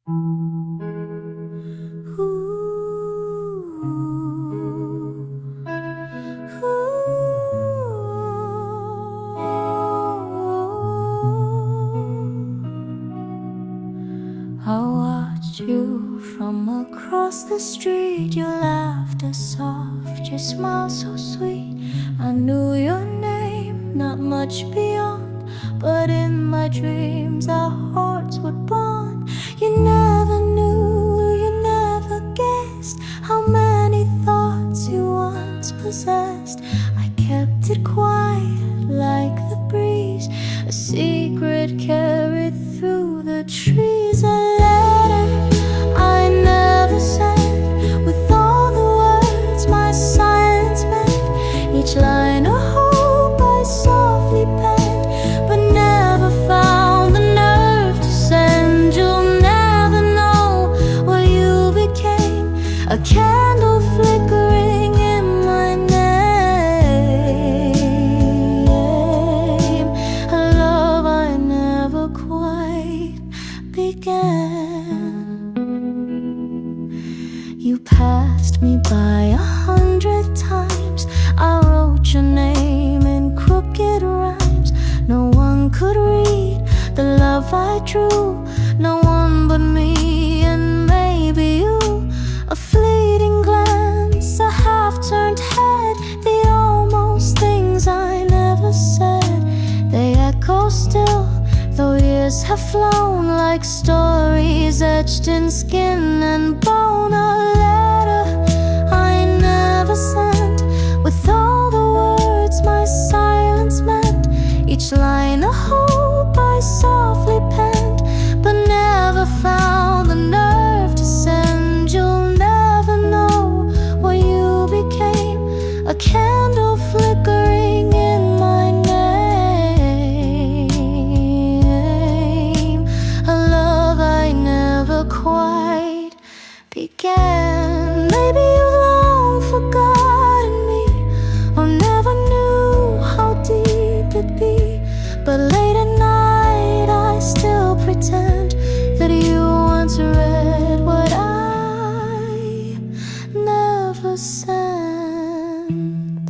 I watched you from across the street. Your laughter soft, your smile so sweet. I knew your name, not much beyond, but in my dreams our hearts would bond. You never knew, you never guessed how many thoughts you once possessed. I kept it quiet like the breeze, a secret carried through the trees. A letter I never sent, with all the words my silence meant. Each line a hope I softly penned, but never found the nerve to send. You'll never know what you became, a candle flickering in my name, a love I never quite began. You passed me by 100 times. I wrote your name in crooked rhymes. No one could read the love I drew, no one but me and maybe you. A fleeting glance, a half-turned head, the almost things I never said. They echo still, though years have flown, like stories etched in skin and bone. A letter I never sent, with all the words my silence meant. Each line a hope I softly penned, but never found the nerve to send. You'll never know what you became, a candle flickering in my name, a love I never quite began. Maybe you've long forgotten me, or never knew how deep it'd be, but late at night I still pretend that you once read what I never sent.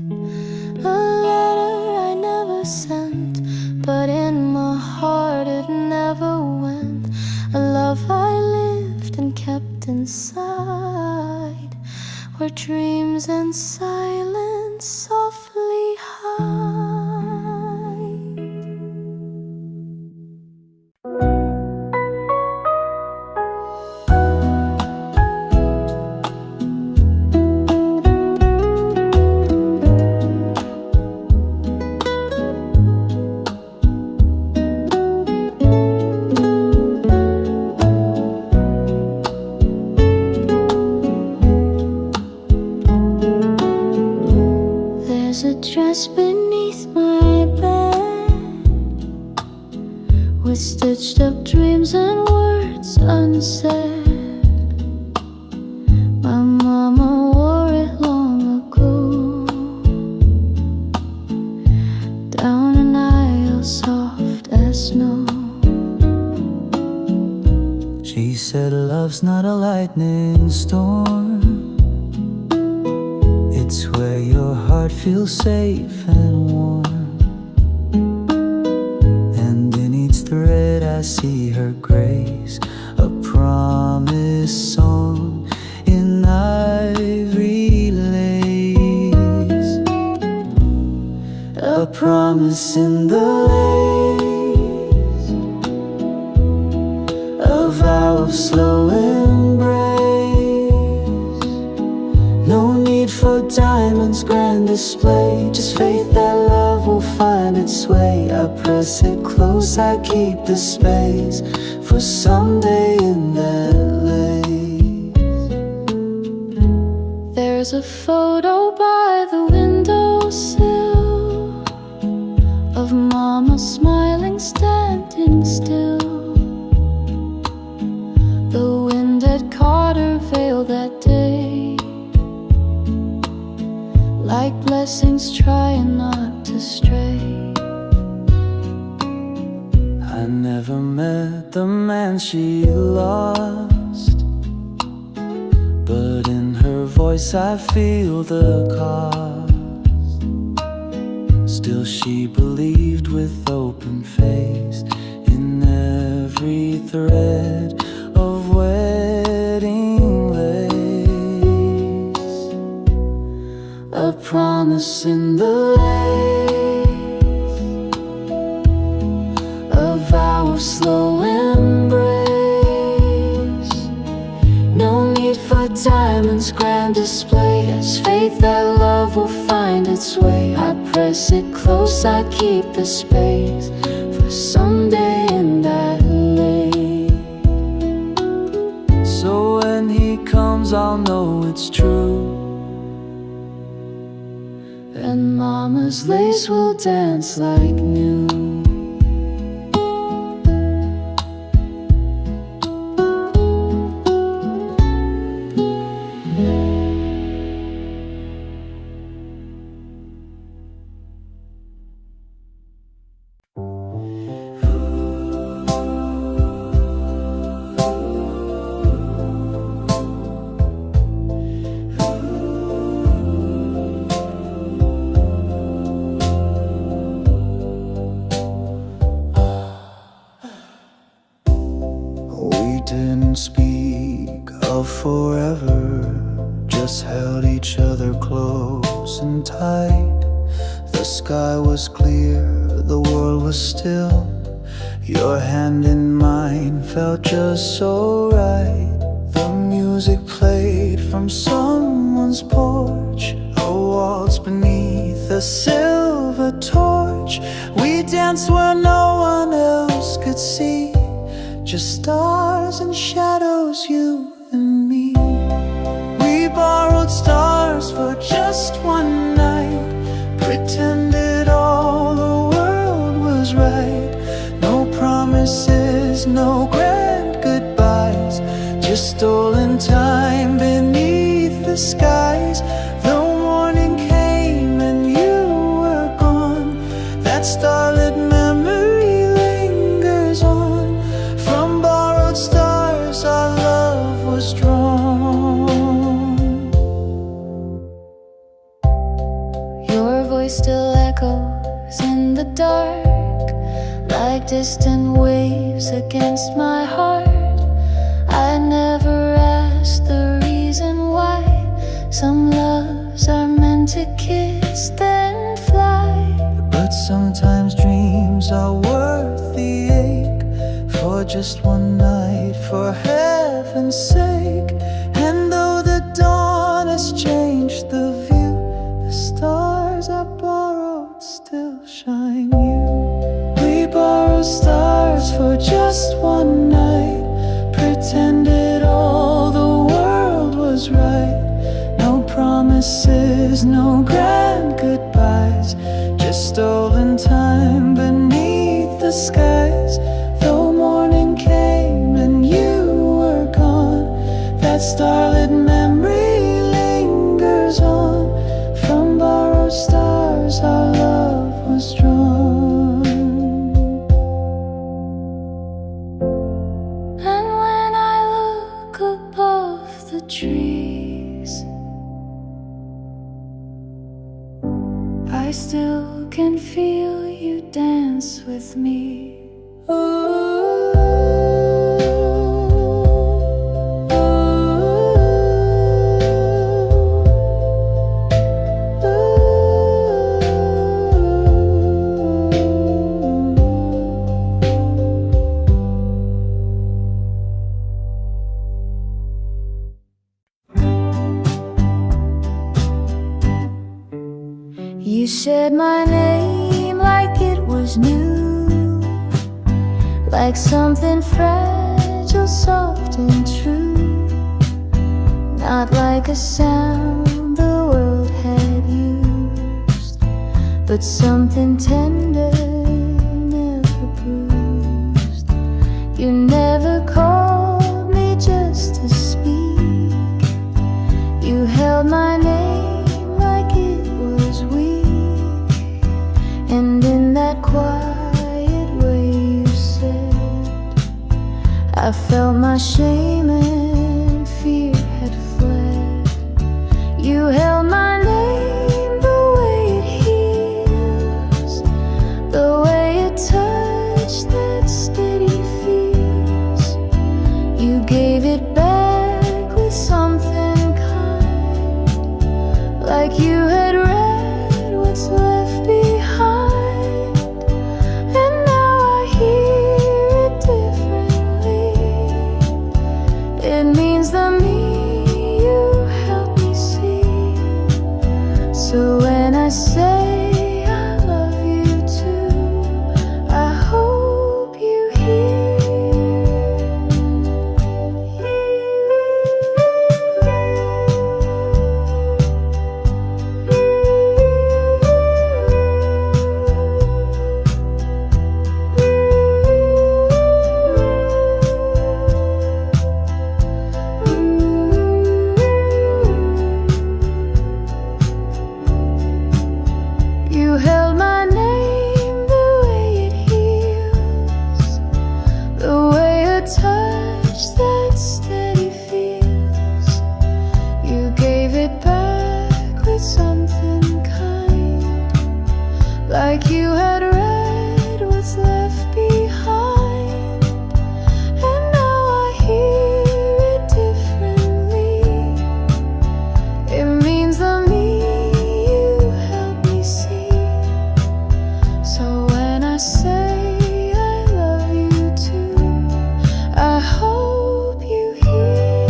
A letter I never sent, but in my heart it never went. A love I lived and kept inside, where dreams and silence softly hide. There's a dress beneath my bed, with stitched up dreams and words unsaid. My mama wore it long ago, down an aisle soft as snow. She said love's not a lightning storm, it's where your heart feels safe and warm. And in each thread I see her grace, a promise song in ivory lace, a promise in the lace, a vow of slow embrace. No need for diamonds, grand display, just faith that love will find its way. I press it close, I keep the space for someday in that lace. There's a photo by the windowsill of Mama smiling, standing still. The wind had caught her veil that day, like blessings trying not to stray. I never met the man she loved, voice, I feel the cost. Still she believed with open face in every thread of wedding lace. A promise in the lace, a vow of slow embrace. No need for diamonds, grand display, as faith that love will find its way. I press it close, I keep the space for someday in that lane. So when he comes, I'll know it's true, and mama's lace will dance like new. We didn't speak of forever, just held each other close and tight. The sky was clear, the world was still. Your hand in mine felt just so right. The music played from someone's porch, a waltz beneath a silver torch. We danced where no one else could see, just stars and shadows, you and me. We borrowed stars for just one night, pretended all the world was right. No promises, no grand goodbyes, just stolen time beneath the skies. The morning came and you were gone, that starlit memory lingers on. From borrowed stars our love was drawn. Your voice still echoes in the dark, like distant waves against my heart. I never asked the reason why. Some loves are meant to kiss then fly, but sometimes dreams are worth the ache, for just one night, for heaven's sake. And though the dawn has changed the view, the stars I borrowed still shine you. We borrowed stars for just one night, pretended all the world was right. No promises, no grand goodbyes, just stolen time beneath the skies. Though morning came and you were gone, that starlit memory lingers on. From borrowed stars our love was drawn. And when I look above the trees, I still can feel you dance with me. You said my name like it was new, like something fragile, soft and true, not like a sound the world had used, but something tender, never bruised. You never called me just to speak, you held my name like it was weak, and in that quiet way you said, I felt my shame and fear had fled. You gave it back with something kind, like you had read what's left behind. And now I hear it differently. It means the me you helped me see. So when I say you held my name the way it heals, the way a touch that steady feels. You gave it back with something kind, like you had read what's left behind. And now I hear it differently. It means the me I say I love you too. I hope you hear.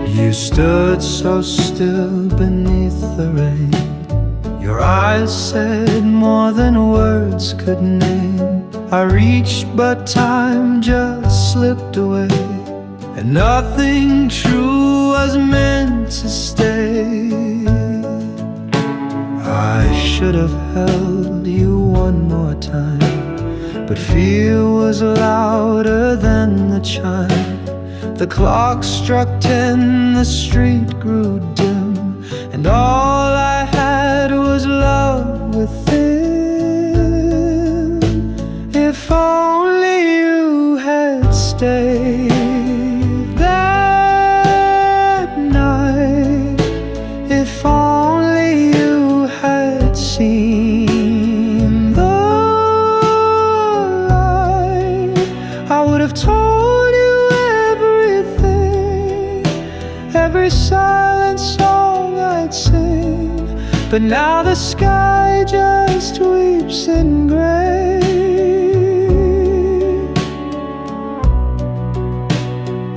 You stood so still beneath the rain. Your eyes said more than words could name. I reached but time just slipped away, and nothing true was meant to stay. I should have held you one more time, but fear was louder than the chime. The clock struck 10, the street grew dim, and all I had was love within. If only you had stayed that night, if only you had seen the light, I would have told you every silent song I'd sing. But now the sky just weeps in gray.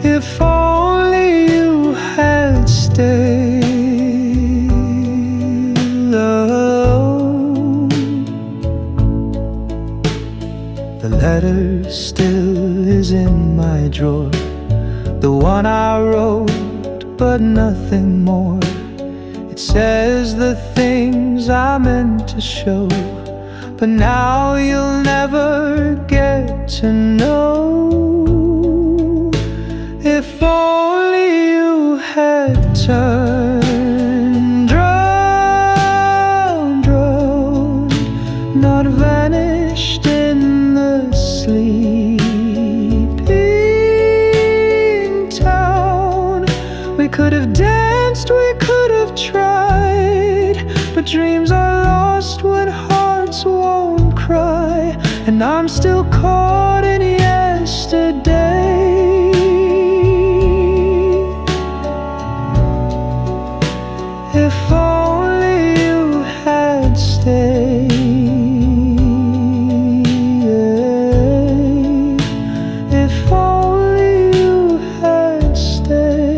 If only you had stayed alone. The letter still is in my drawer, the one I wrote but nothing more. It says the things I meant to show, but now you'll never get to know. If only you had turned drowned, not vanished in the sleeping town. We could have danced, we could have tried, but dreams are lost when hearts won't cry. And I'm still caught in yesterday. If only you had stayed. If only you had stayed.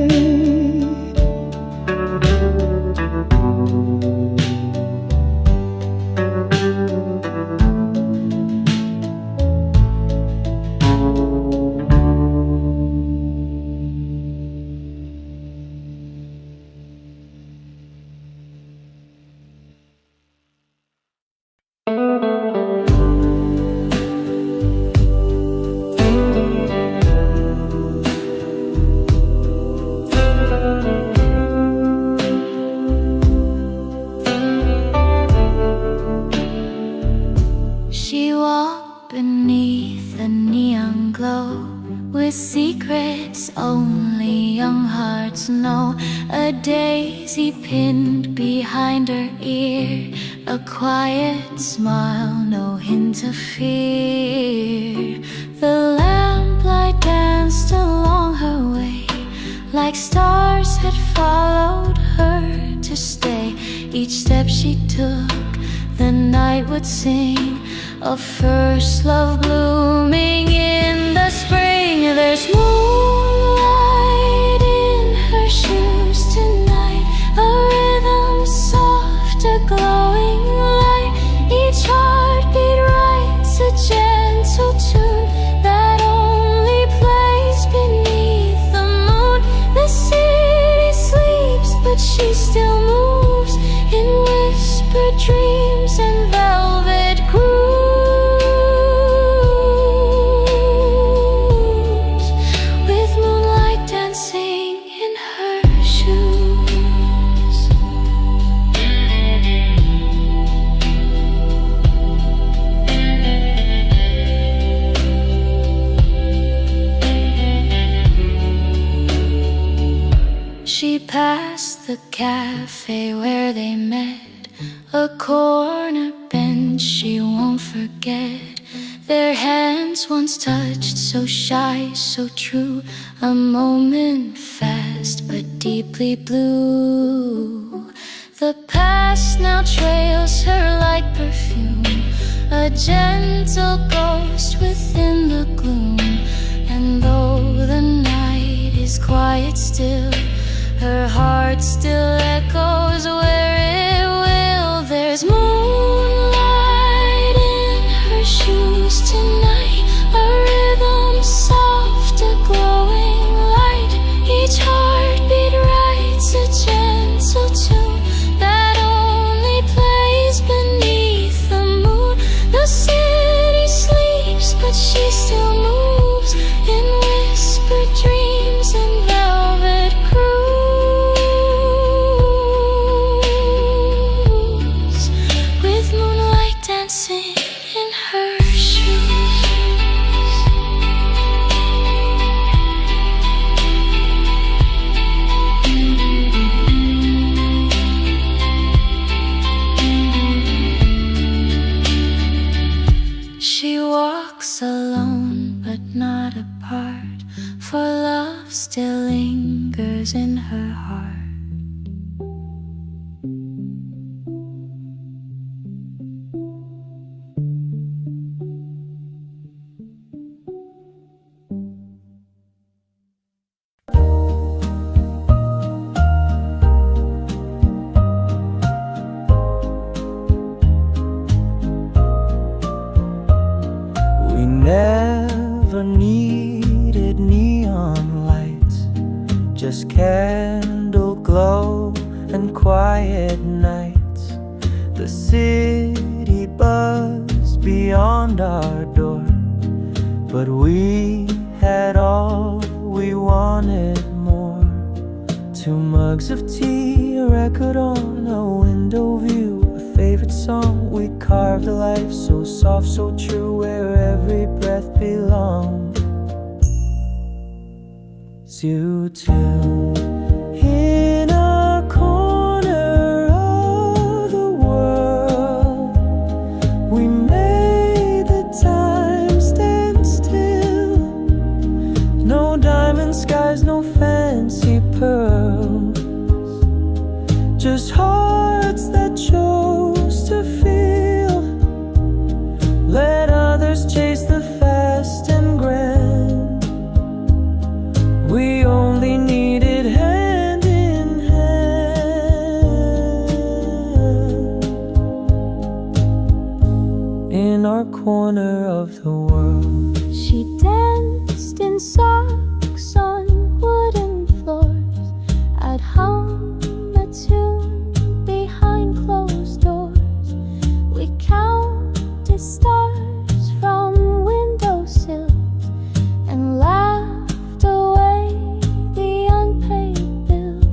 secrets only young hearts know. A daisy pinned behind her ear, a quiet smile, no hint of fear. The lamplight danced along her way, like stars had followed her to stay. Each step she took, the night would sing of first love blooming in the spring. There's moonlight in her shoes tonight, a rhythm soft, a glowing light. Each heartbeat writes a gentle tune that only plays beneath the moon. The city sleeps, but she still moves in whispered dreams and velvet grooves, with moonlight dancing in her shoes. She passed the cafe where they met, a corner bench she won't forget. Their hands once touched, so shy, so true. A moment fast but deeply blue. The past now trails her like perfume, a gentle ghost within the gloom. And though the night is quiet still, her heart still echoes where it will. There's moonlight in her shoes tonight, a rhythm soft, a glowing light. Each heartbeat writes a gentle tune that only plays beneath the moon. The city sleeps, but she still moves in whispered dreams and velvet grooves, with moonlight dancing in her shoes. She walks alone but not apart, for love still lingers in her heart. We never needed neon lights, just candle glow and quiet nights. The city buzzed beyond our door, but we had all we wanted more. 2 mugs of tea, a record on, a window view, a favorite song. We carved a life so soft, so true, where every breath belongs you too. In a corner of the world, we made the time stand still. No diamond skies, no fancy pearls, just hearts that chose to feel. Let others chase the fast and grand. We only needed hand in hand in our corner of the world. She danced in socks on wooden floors. I'd hum a tune behind closed doors. We counted stars from windowsills and laughed away the unpaid bills.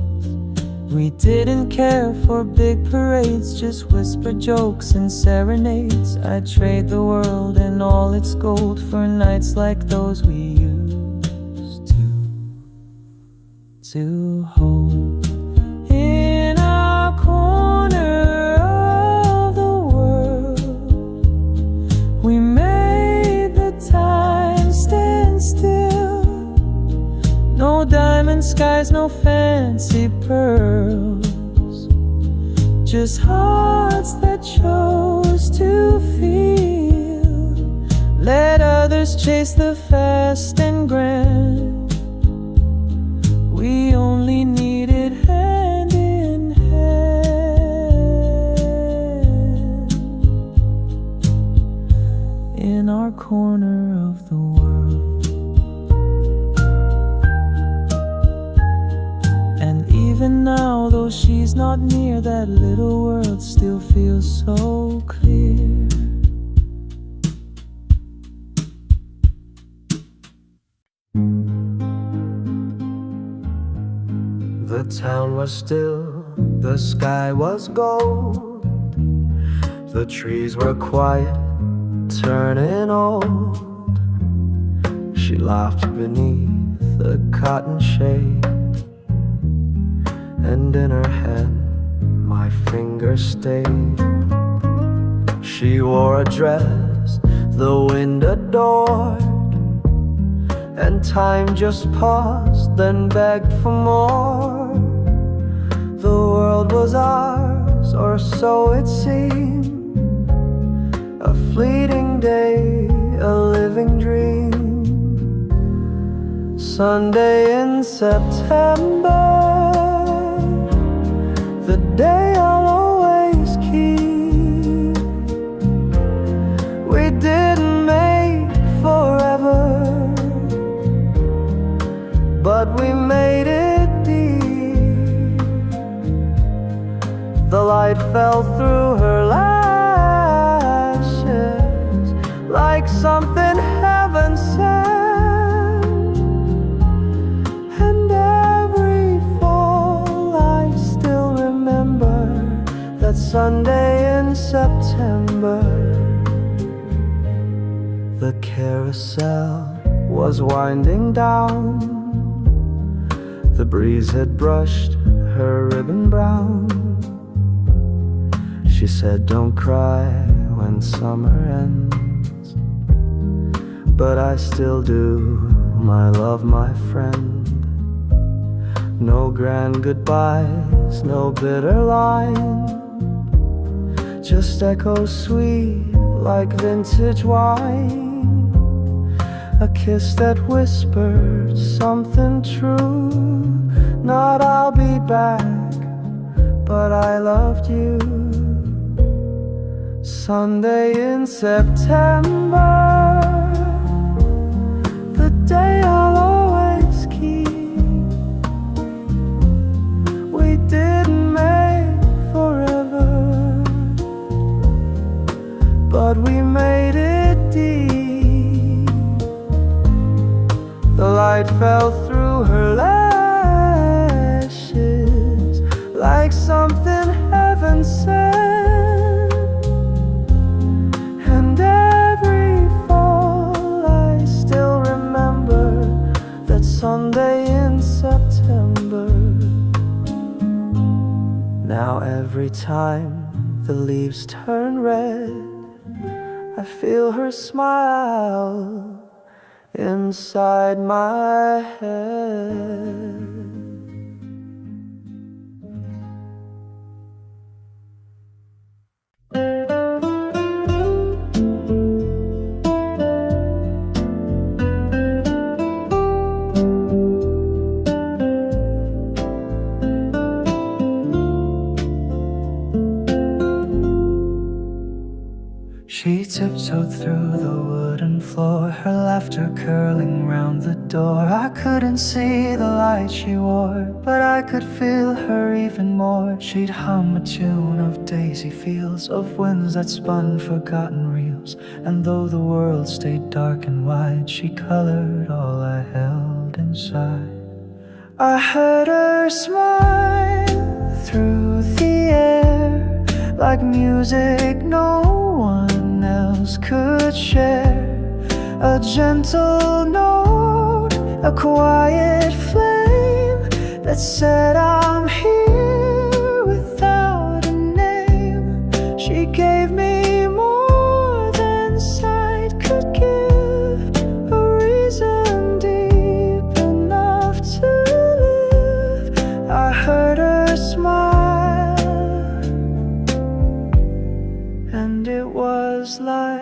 We didn't care for big parades, just whispered jokes and serenades. I'd trade the world and all its gold for nights like those we used to hold. In our corner of the world, we made the time stand still. No diamond skies, no fancy pearls, just hearts that chose to feel. Let others chase the fast and grand. We only needed hand in hand. In our corner of the world. And even now, though she's not near, that little world still feels so clear. The town was still, the sky was gold, the trees were quiet, turning old. She laughed beneath the cotton shade, and in her hand my finger stayed. She wore a dress the wind adored, and time just paused, then begged for more. The world was ours, or so it seemed, a fleeting day, a living dream. Sunday in September, the day I'll always keep. We didn't make forever, but we made it deep. The light fell through her lashes like something heaven sent. And every fall I still remember that Sunday in September. The carousel was winding down, the breeze had brushed her ribbon brown. She said, don't cry when summer ends, but I still do, my love, my friend. No grand goodbyes, no bitter line, just echoes sweet like vintage wine. A kiss that whispered something true, not I'll be back, but I loved you. Sunday in September, the day I'll always keep. We didn't make forever, but we made it deep. The light fell through her lashes like something heaven sent. And every fall I still remember that Sunday in September. Now every time the leaves turn red, I feel her smile inside my head. She tiptoed through the wooden floor, her laughter curling round the door. I couldn't see the light she wore, but I could feel her even more. She'd hum a tune of daisy fields, of winds that spun forgotten reels. And though the world stayed dark and wide, she colored all I held inside. I heard her smile through the air, like music no one else could share. A gentle note, a quiet flame that said I'm here without a name. She gave me more than sight could give, a reason deep enough to live. I heard her smile, and it was like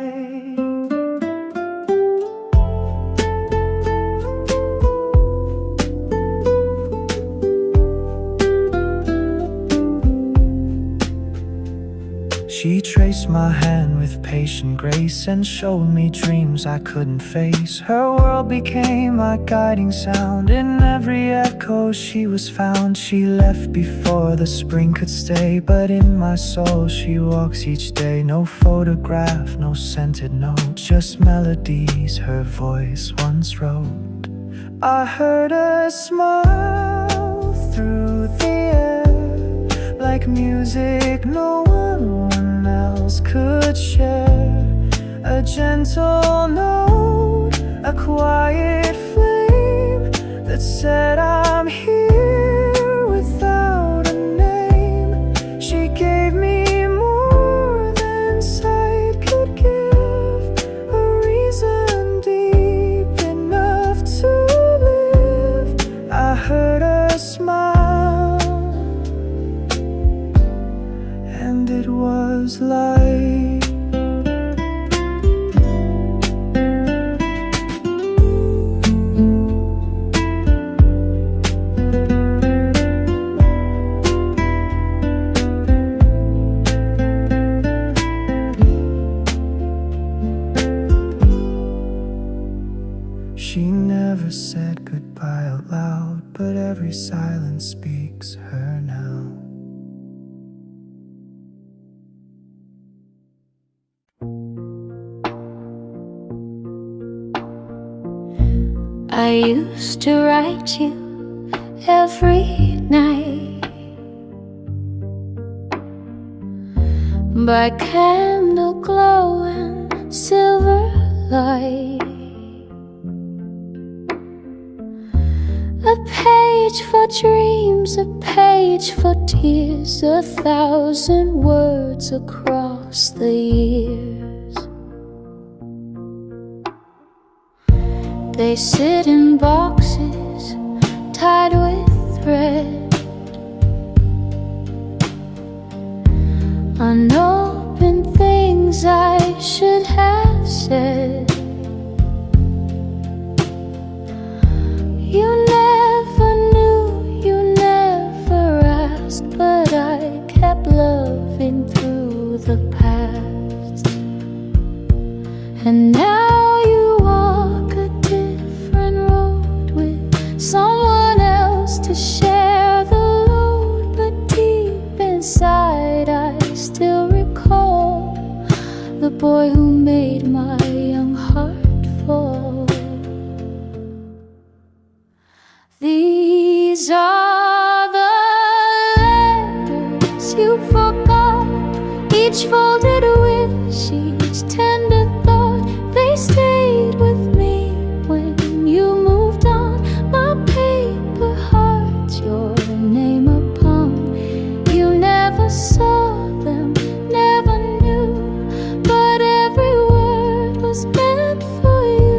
she traced my hand with patient grace and showed me dreams I couldn't face. Her world became my guiding sound. In every echo she was found. She left before the spring could stay, but in my soul she walks each day. No photograph, no scented note, just melodies her voice once wrote. I heard her smile through the air, like music no one else could share. A gentle note, a quiet flame that said I'm here without a name. She gave me more than sight could give, a reason deep enough to live. I heard her smile, and it was like she never said goodbye out loud, but every silence speaks her now. I used to write you every night by candle glow and silver light. A page for dreams, a page for tears, 1,000 words across the years. They sit in boxes tied with thread, unopened things I should have said. You never knew, you never asked, but I kept loving through the past. And now you walk a different road with someone else to share the load, but deep inside I still recall the boy who made my young heart fall. These are the letters you forgot, each folded wish, each tender thought. They stayed with me when you moved on. My paper heart, your name upon. You never saw them, never knew, but every word was meant for you.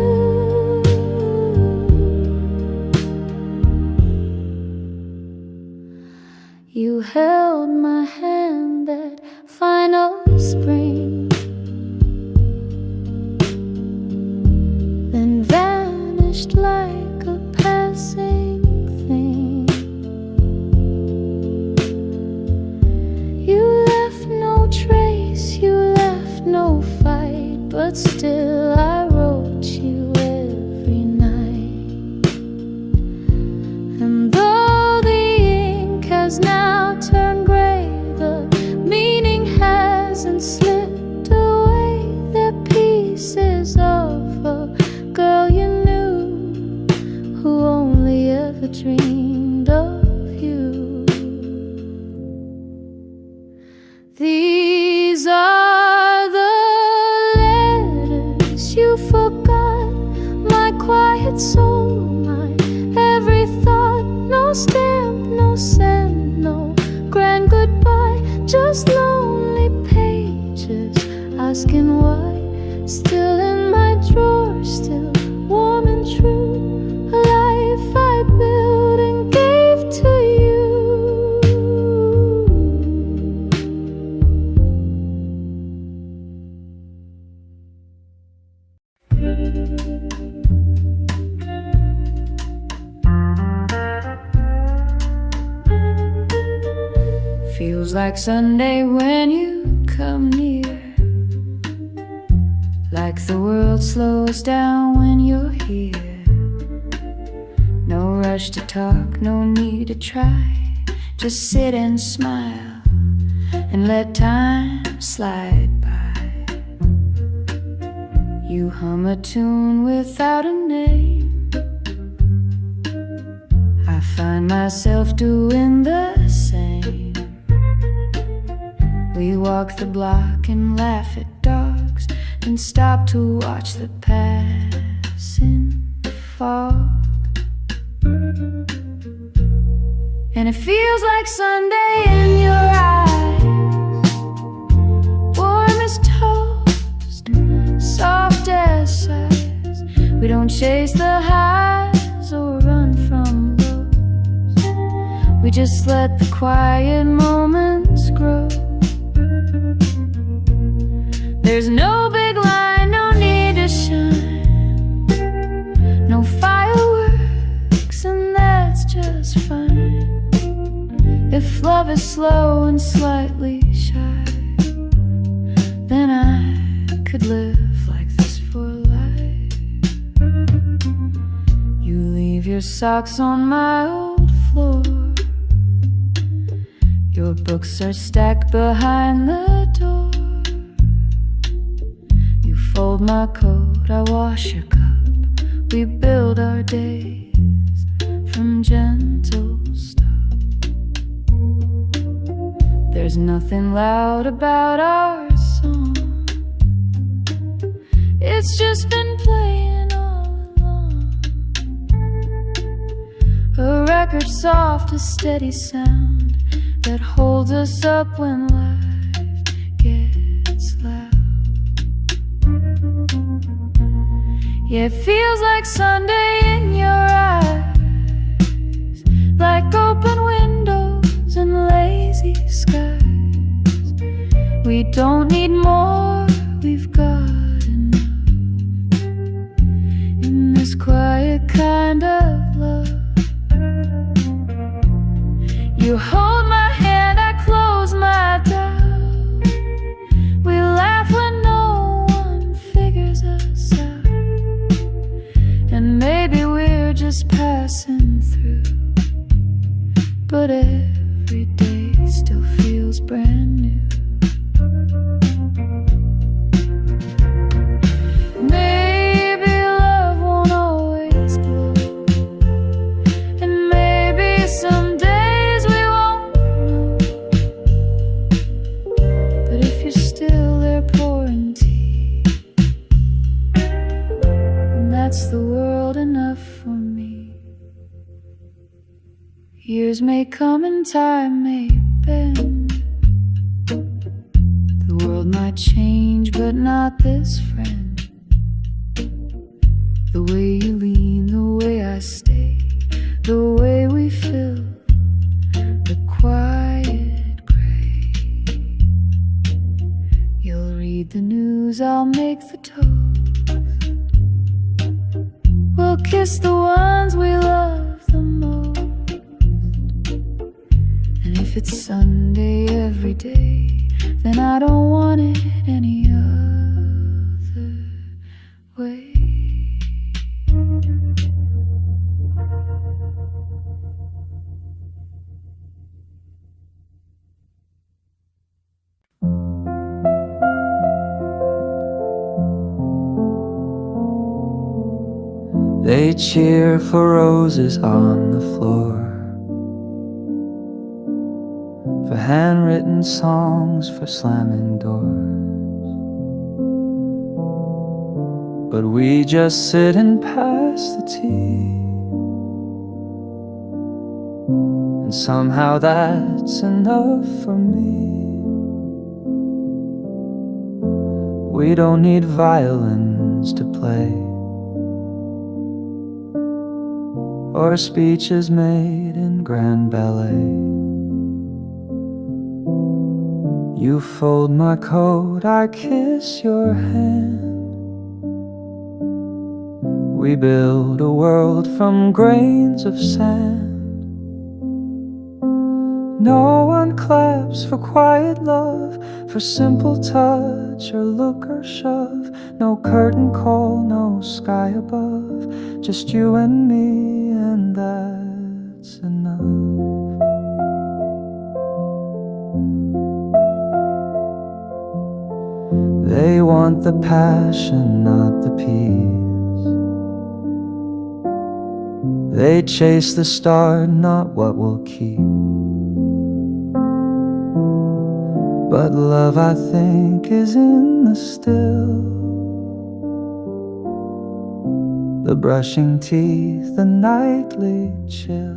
You held my hand that final spring, then vanished like a passing thing. You left no trace, you left no fight, but still I wrote you every night. And though the ink has now turned gray, the meaning hasn't slipped away. They're pieces of a girl you knew, who only ever dreamed of you. These are the letters you forgot, my quiet soul, my every thought, no stamp send no grand goodbye, just lonely pages asking why. Still in my drawer, still warm and true, a life I built and gave to you. Feels like Sunday when you come near, like the world slows down when you're here. No rush to talk, no need to try, just sit and smile and let time slide by. You hum a tune without a name, I find myself doing the same. We walk the block and laugh at dogs, and stop to watch the passing fog. And it feels like Sunday in your eyes, warm as toast, soft as sighs. We don't chase the highs or run from lows, we just let the quiet moments grow. There's no big line, no need to shine, no fireworks, and that's just fine. If love is slow and slightly shy, then I could live like this for life. You leave your socks on my old floor, your books are stacked behind the door. Fold my coat, I wash your cup, we build our days from gentle stuff. There's nothing loud about our song, it's just been playing all along. A record soft, a steady sound that holds us up when life gets loud. Yeah, it feels like Sunday in your eyes, like open windows and lazy skies. We don't need more, we've got enough in this quiet kind of love. You hold my hand, I close my doubt, we laugh when no one figures us out. And maybe we're just passing through, but every day still feels brand new. Maybe love won't always glow, and maybe some days we won't know. But if you're still there pouring tea, then that's the world enough for me. Years may come and time may bend, the world might change but not this friend. The way you lean, the way I stay, the way we fill the quiet gray. You'll read the news, I'll make the toast, we'll kiss the ones we love the most. And if it's Sunday every day, then I don't want it any other way. They cheer for roses on the floor, for handwritten songs, for slamming doors. But we just sit and pass the tea, and somehow that's enough for me. We don't need violins to play, or speeches made in grand ballet. You fold my coat, I kiss your hand. We build a world from grains of sand. No one claps for quiet love, for simple touch or look or shove. No curtain call, no sky above, just you and me, and that's enough. They want the passion, not the peace. They chase the star, not what will keep. But love, I think, is in the still, the brushing teeth, the nightly chill.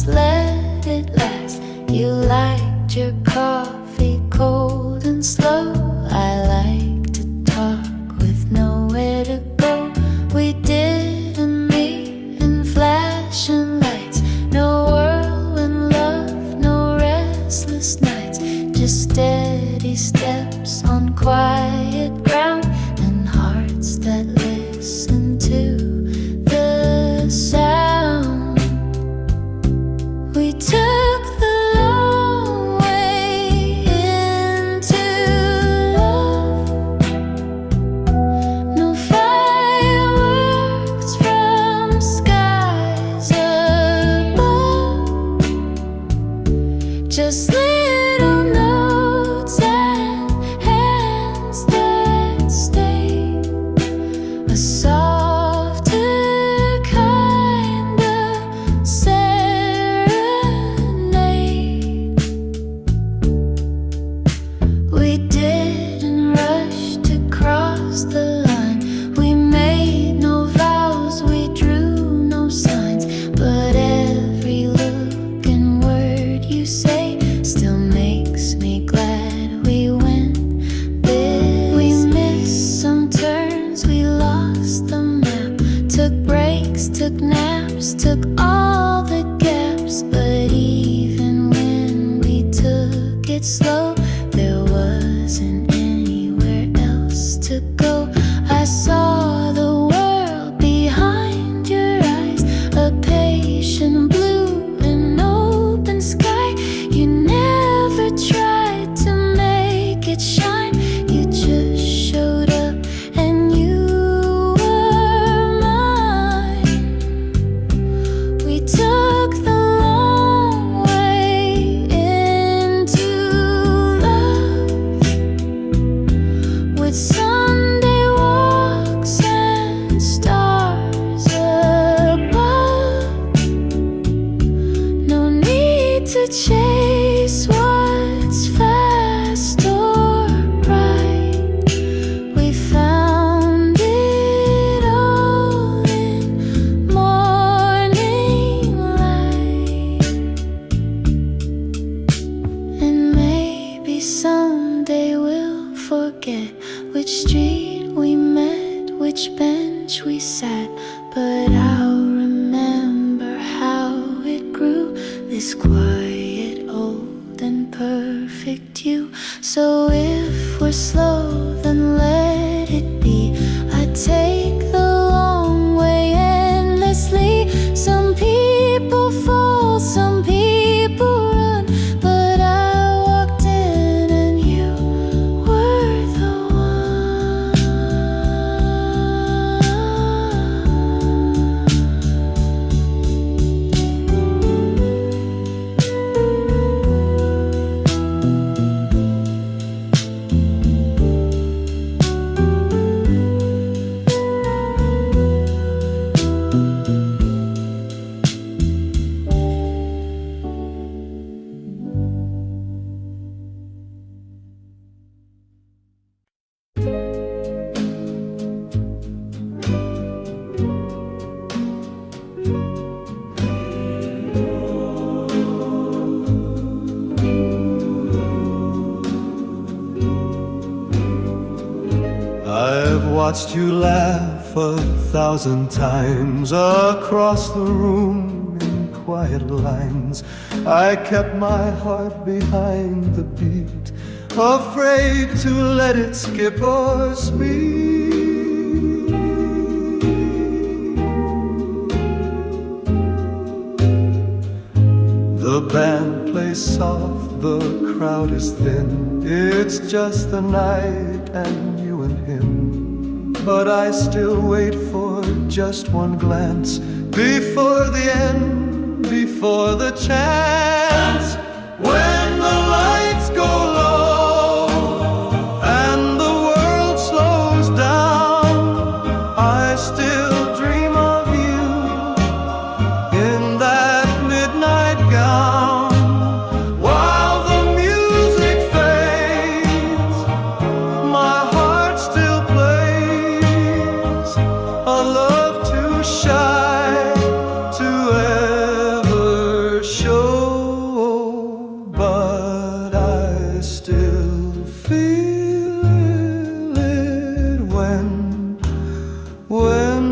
Let it last. You liked your coffee cold and slow. I like to talk with nowhere to go. We didn't meet in flashing lights. No whirlwind love, no restless nights. Just steady steps on quiet ground, and hearts that listen to the sound. We took the long way into love. No fireworks from skies above, just little notes and hands that stay. A softer kind of we didn't rush to cross the line. We made no vows, we drew no signs. But every look and word you say still makes me glad we went this. We missed some turns, we lost the map. Took breaks, took naps, took all the gaps. But even when we took it slow, there wasn't anywhere else to go. I saw the world behind your eyes, a patient blue and open sky. You never tried to make it shine, you just showed up and you were mine. We took the long way into with Sunday walks and stars above. No need to chase what's fast or bright. We found it all in morning light. And maybe someday we'll forget which street we met, which bench we sat. But I'll remember how it grew, this quiet, old and perfect you. So if we're slow, then let it be. I take the long way endlessly. Some people fall, some people watched you laugh 1,000 times across the room in quiet lines. I kept my heart behind the beat, afraid to let it skip or speak. The band plays soft, the crowd is thin. It's just the night and you and him. But I still wait for just one glance before the end, before the chance. When the lights go low and the world slows down, I still dream of you in that midnight gown. While the music fades, my heart still plays a love too shy to ever show. But I still feel it when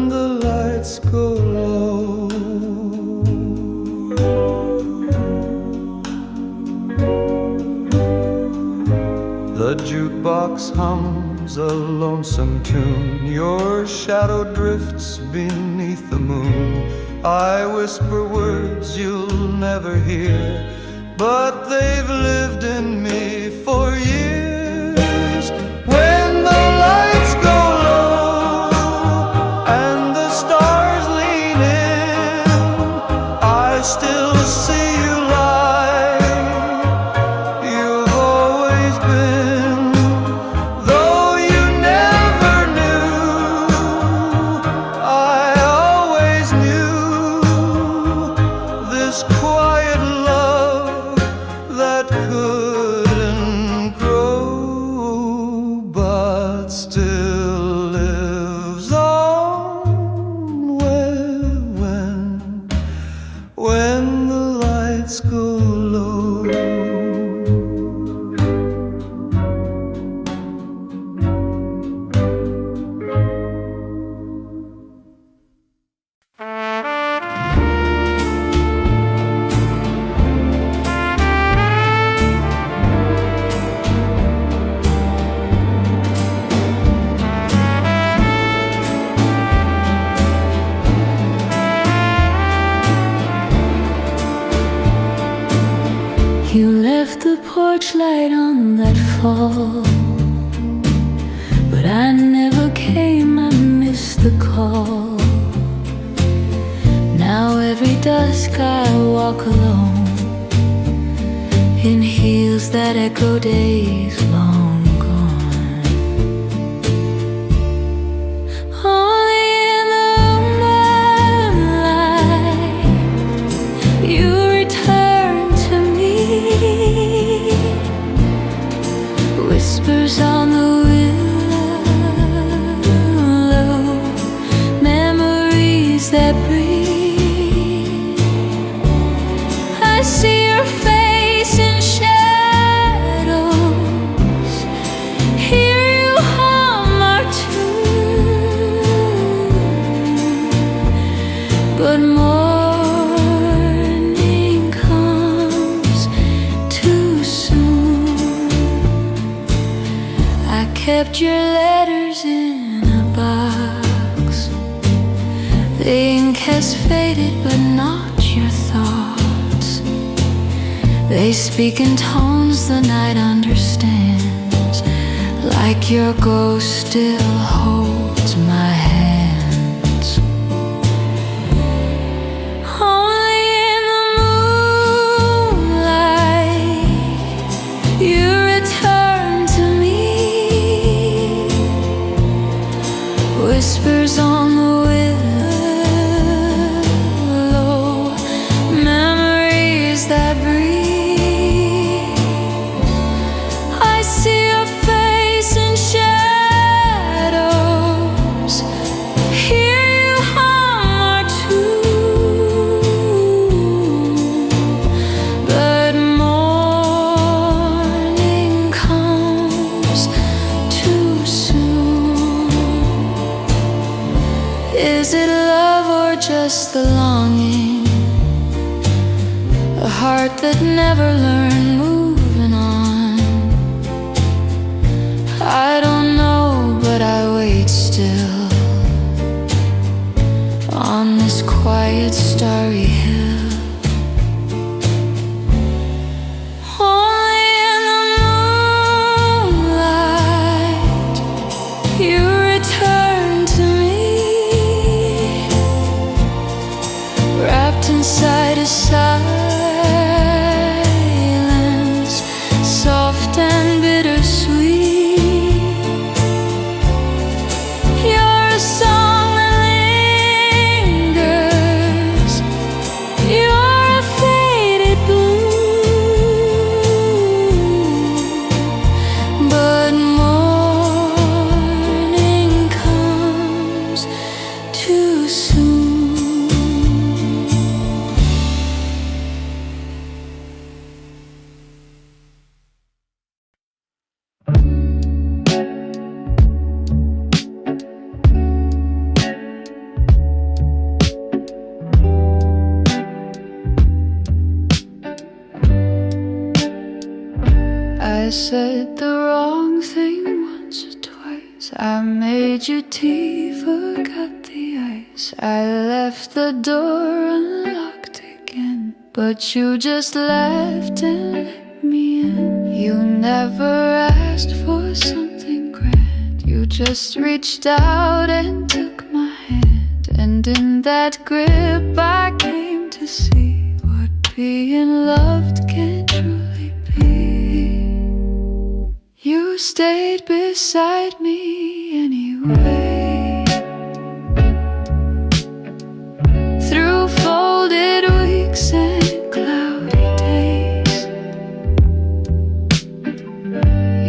the lights go low. The jukebox hums a lonesome tune. Your shadow drifts beneath the moon. I whisper words you'll never hear, but they've lived in me for years. When the lights go low and the stars lean in, I still see you lie. You've always been, though you never knew, I always knew this quiet love that couldn't grow, but still lives on when the lights go low. You left the porch light on that fall, but I never came, I missed the call. Now every dusk I walk alone, in heels that echo days long gone. Only in the moonlight you return to me. Whispers on the willow, memories that breathe. I see your face in shadows, hear you hum our tune. But morning comes too soon. I kept your letters in a box. The ink has faded, but not your thoughts. They speak in tones the night understands, like your ghost still holds my hands. Only in the moonlight you return to me. Whispers on the willow, memories that breathe. I see your face in shadows, hear you hum our tune. But morning comes too soon. heart that never learned moving on. I don't know, but I wait still on this quiet starry hill. Only in the moonlight you return to me, wrapped inside a silence, soft and bittersweet. You're a song that lingers, you're a faded bloom, but morning comes too soon. I said the wrong thing once or twice. I made your tea, forgot the ice. I left the door unlocked again, but you just left and let me in. You never asked for something grand, you just reached out and took my hand. And in that grip I came to see what being loved can truly be. You stayed beside me anyway, through folded weeks and cloudy days.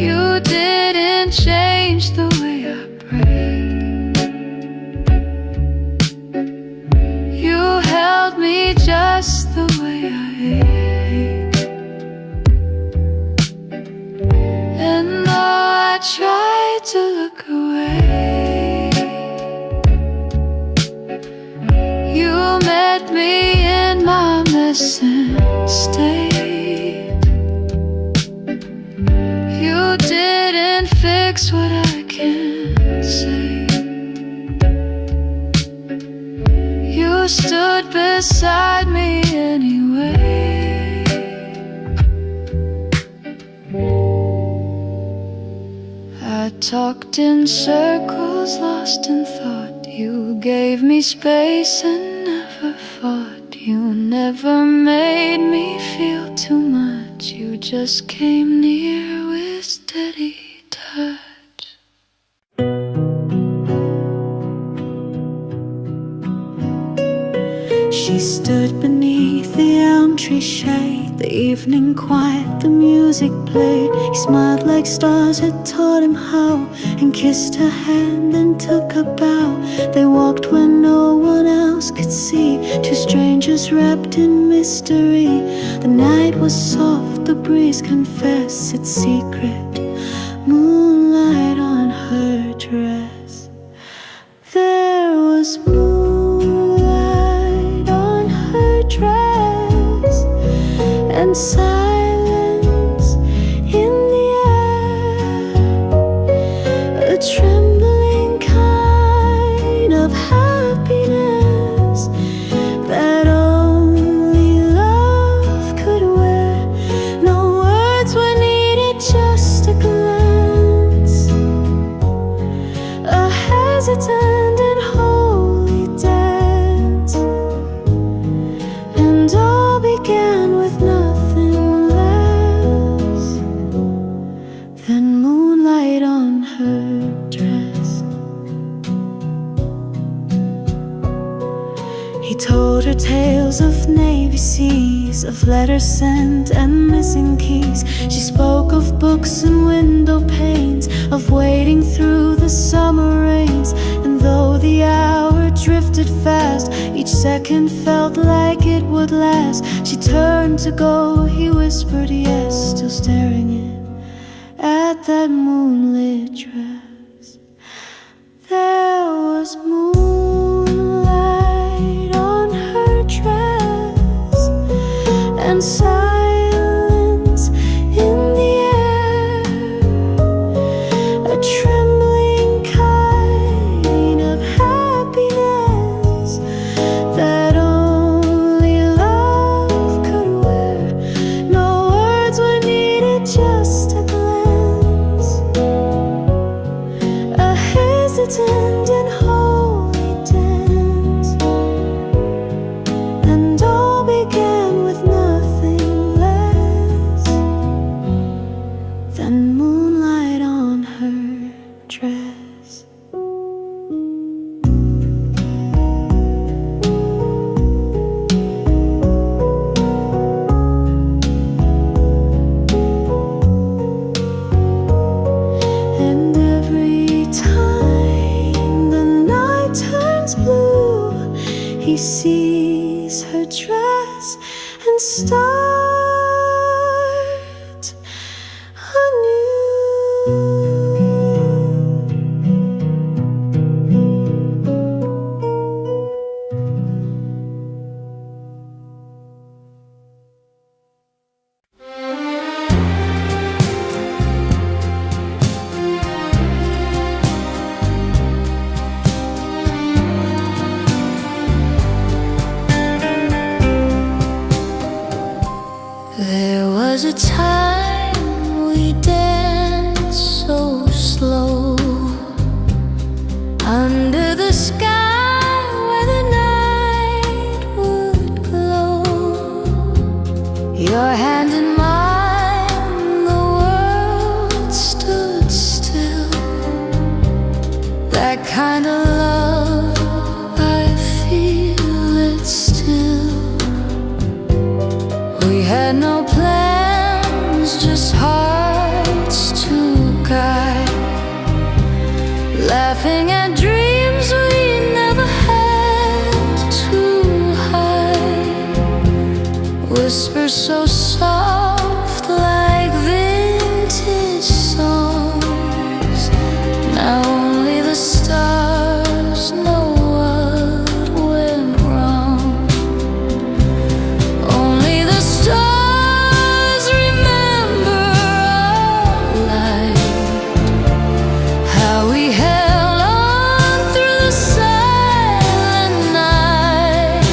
You didn't change the way I prayed. You held me just the way I hate. And though I tried to look away, you met me in my mess and stayed. You didn't fix what I can't say. You stood beside me anyway. I talked in circles, lost in thought. You gave me space and never fought. You never made me feel too much. You just came near with steady touch. She stood beneath the elm tree shade, the evening quiet, the music played. He smiled like stars had taught him how, and kissed her hand and took a bow. They walked where no one else could see, two strangers wrapped in mystery. The night was soft, the breeze confessed its secret, moonlight on her dress. There was moonlight on her dress, and silence in the air, a trembling kind of happiness that only love could wear. No words were needed, just a glance, a hesitant and holy dance. And all began with nothing less than moonlight on her dress. He told her tales of navy seas, of letters sent and missing keys. She spoke of books and window panes, of wading through the summer rains. And though the hour drifted fast, each second felt like it would last. She turned to go, he whispered yes, still staring in at that moonlit dress. There was moonlight on her dress, and silence in the air, a trembling kind of happiness that only love could wear. No words were needed, just a glance, a hesitant and holy dance, and all began with nothing less than moonlight on her dress. And every time the night turns blue, he sees her dress and start anew. There was a time we danced so slow under the sky where the night would glow. Your hand in mine, the world stood still. That kind of love, I feel it still. We had no plans, just hearts to guide, laughing at dreams we never had to hide. Whispers so soft like vintage songs. Now only the stars know what went wrong. Only the stars remember our light, how we held on through the silent night.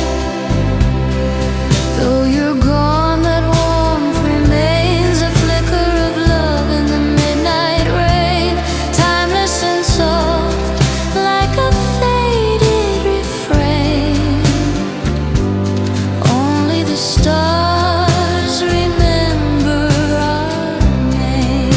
Though you're gone, that warmth remains, a flicker of love in the midnight rain, timeless and soft like a faded refrain. Only the stars remember our name.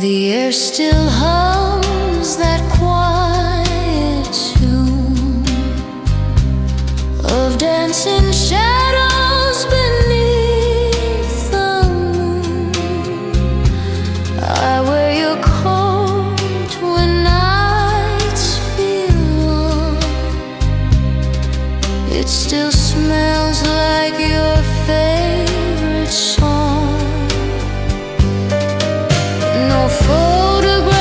The air still hums that quiet tune of dancing shadows beneath the moon. I wear your coat when nights feel long. It still smells like your favorite song. No photograph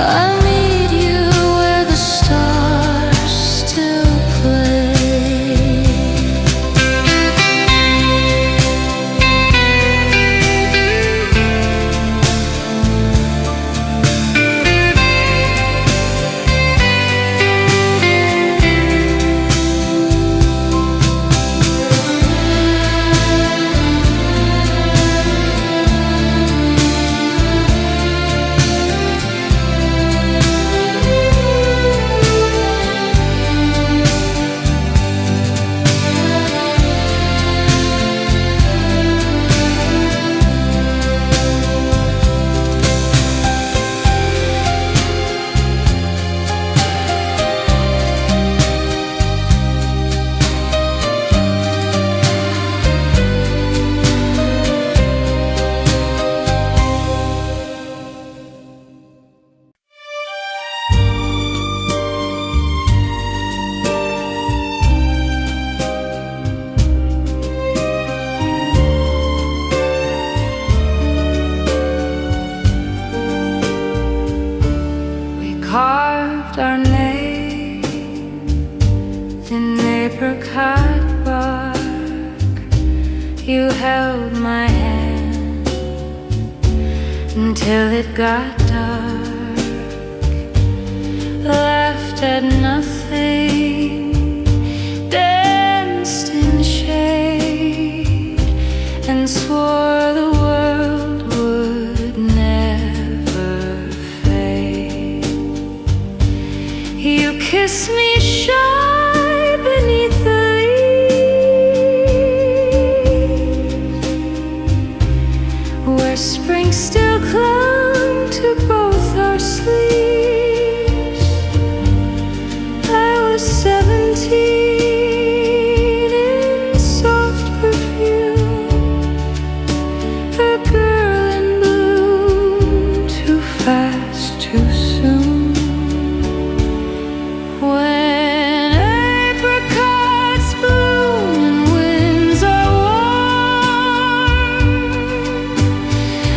I meet you where the stars still play. Carved our name in apricot bark. You held my hand until it got dark. Laughed at nothing, danced in shade, and swore the world would never fade. You kissed me shy beneath the leaves, where spring still clung to both our sleeves. I was 17 in soft perfume, a girl in bloom, too fast, too soon. When apricots bloom and winds are warm,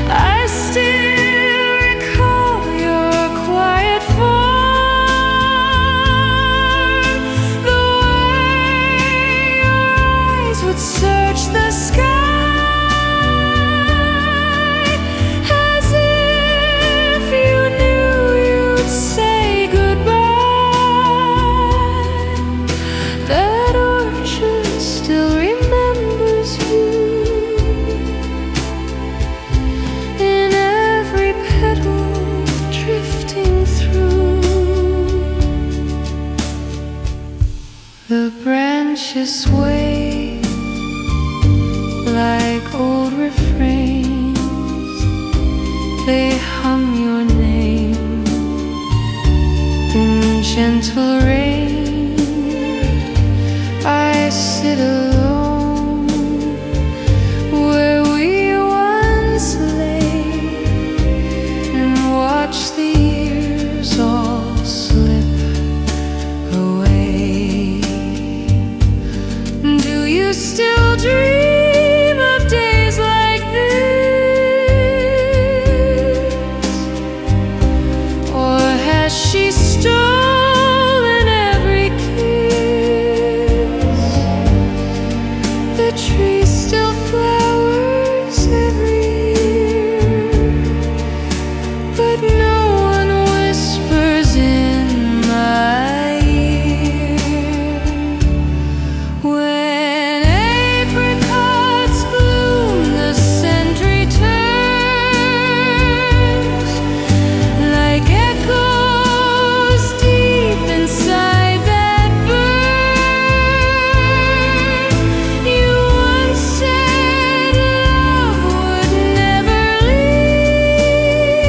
I still recall your quiet form. The way your eyes would search the sky, as if you knew you'd say goodbye. That orchard still remembers you in every petal drifting through. The branches sway like old refrains. They hum your name in gentle rain. I sit alone where we once lay and watch the years all slip away. Do you still dream of days like this? Or has she stolen every kiss? The tree still flowers every year, but no one whispers in my ear. When apricots bloom, the scent returns like echoes deep inside that burn. You once said love would never leave,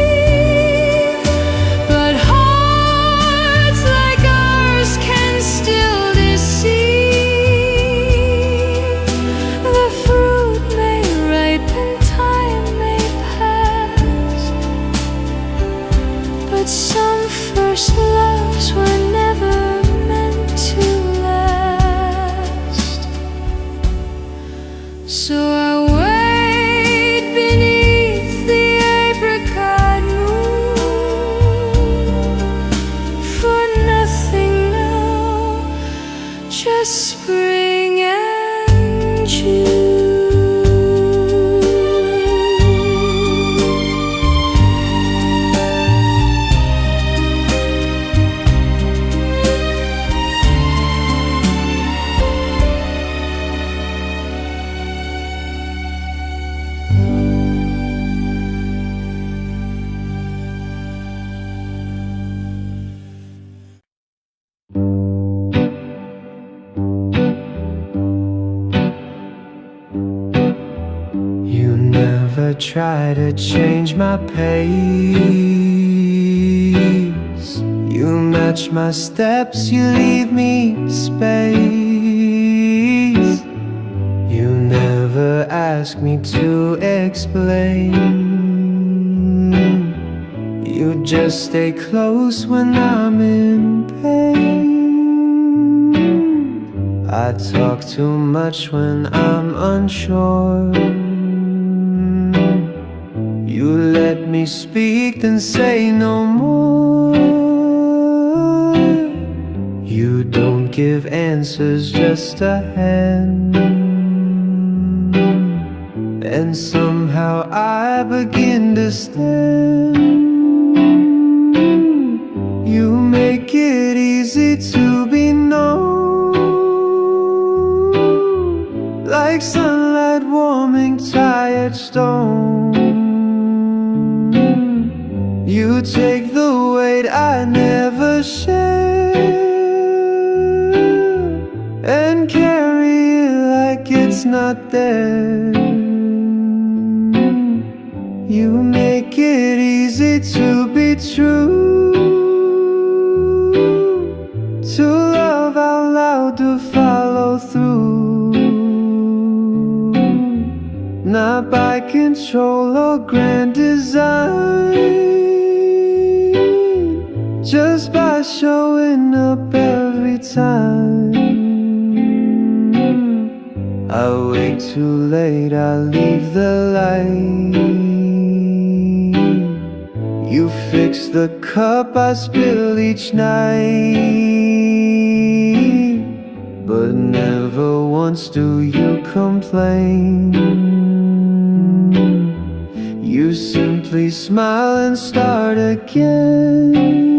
but hearts like ours can still deceive. The fruit may ripen, time may pass, but some first loves were never meant to last. So I wait beneath the apricot moon never try to change my pace. You match my steps, you leave me space. You never ask me to explain. You just stay close when I'm in pain. I talk too much when I'm unsure. You let me speak, then say no more. You don't give answers, just a hand. And somehow I begin to stand. You make it easy to be known, like sunlight warming tired stone. You take the weight I never share, and carry it like it's not there. You make it easy to be true, to love out loud, to follow through, not by control or grand design, just by showing up every time. I wake too late, I leave the light. You fix the cup I spill each night, but never once do you complain. You simply smile and start again.